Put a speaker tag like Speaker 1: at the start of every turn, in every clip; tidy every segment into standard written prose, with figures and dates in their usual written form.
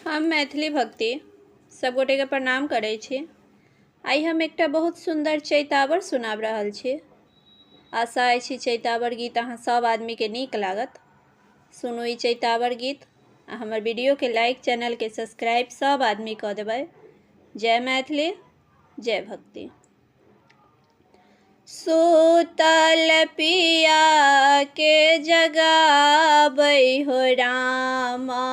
Speaker 1: हम मैथिली भक्ति सब गोटे के प्रणाम करै छी। आई हम एकटा बहुत सुंदर चैतावर सुनाब रहल छी। आशा अछि चैतावर गीत अहाँ सब आदमी के नीक लागत। सुनू ई चैतावर गीत आ हमर वीडियो के लाइक, चैनल के सब्सक्राइब सब आदमी कऽ देबै। जय मैथिली, जय भक्ति। सूतल पिया के जगाबै हो रामा,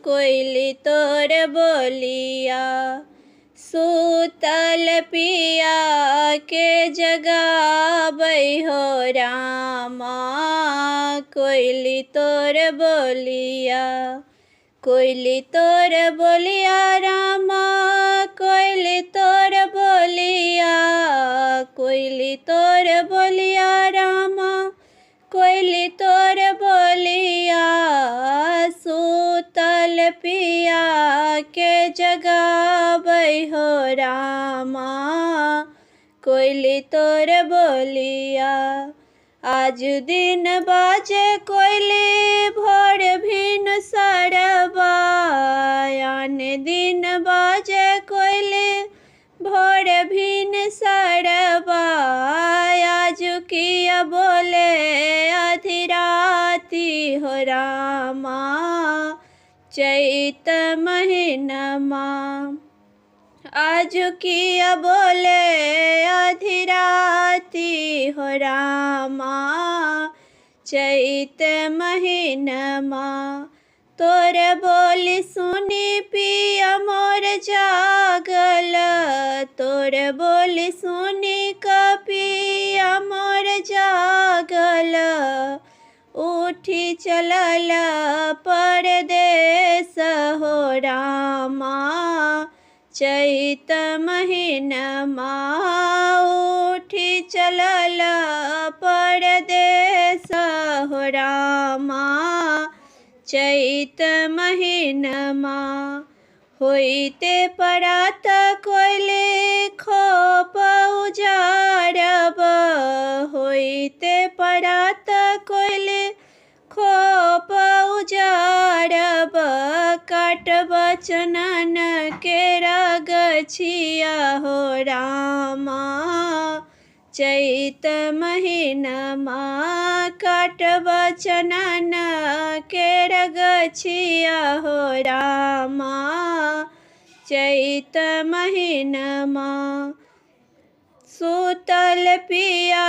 Speaker 1: कोइली तोर बोलिया। सूतल पिया के जगाबै हो रामा, कोइली तोर बोलिया। कोइली तोर बोलिया रामा, कोइली तोर बोलिया। कोइली तोर बोलिया रामा, कोइली तोर बोलिया। सूतल पिया के जगाबै हो रामा, कोइली तोर बोलिया। आज दिन बाजे कोइली भोर भिन सरबा, आन दिन बाजे कोइली भोर भिन सरबा। आज किया बोले आधी राती हो रामा, चैत महीनमा। आज किया बोले आधी राती हो रामा, चैत महीनमा। तोर बोली सुनी पिया मोर जागल, तोर बोली सुनी पिया मोर जागल। उठी चलल परदेस हो रामा, चैत महीनमा। उठी चलल परदेस हो रामा, चैत महीनमा। होइते परात कोइली खोप उजारब, होइते परात कोइली खोप उजारब। काटब चनन के रगछिया हो रामा, चैत महीनमा। काटब चनन के रगछिया हो रामा, चैत महीनमा। सूतल पिया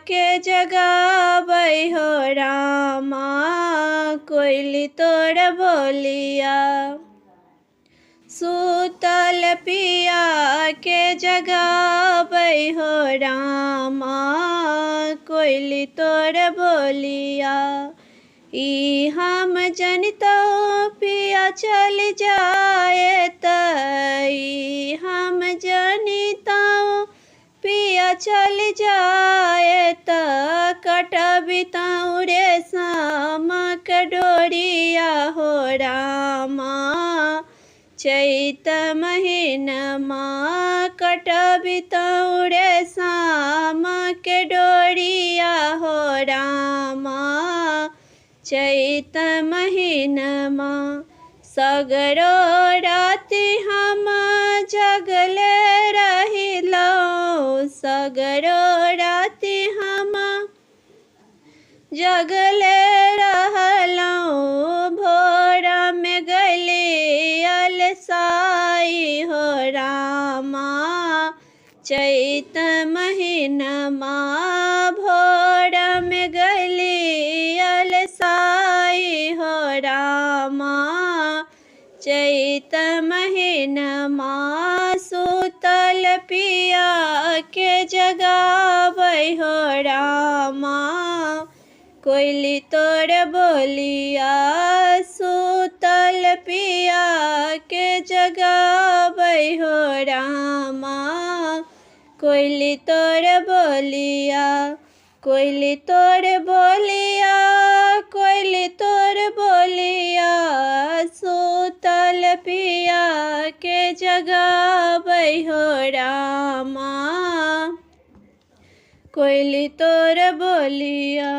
Speaker 1: के जगाबै हो रामा, कोइली तोर बोलिया। सूतल पिया के जगाबै हो रामा, कोइली तोर बोलिया। ई हम जनितो पिया चल जाएत, ई हम जनितो पिया चल जाएत। कटबितौ रेशम के डोरिया हो रामा, चैत महीनमा। कटबितौ रेशम के डोरिया हो रामा, चैत महीनमा। सगरो राति हम जगले रहिलौ, सगरो राति हम जगले रहलौ। भोर में गली अलसाई हो रामा, चैत महीनमा। भोर में गली अलसाई हो रामा, चैत महीनमा। सूतल पिया के जगाबै हो रामा, कोइली तोर बोलिया। सूतल पिया के जगाबै हो रामा, कोइली तोर बोलिया। कोइली तोर बोलिया, कोइली तोर बोलिया। सूतल पिया के जगाबै हो रामा, कोइली तोर बोलिया।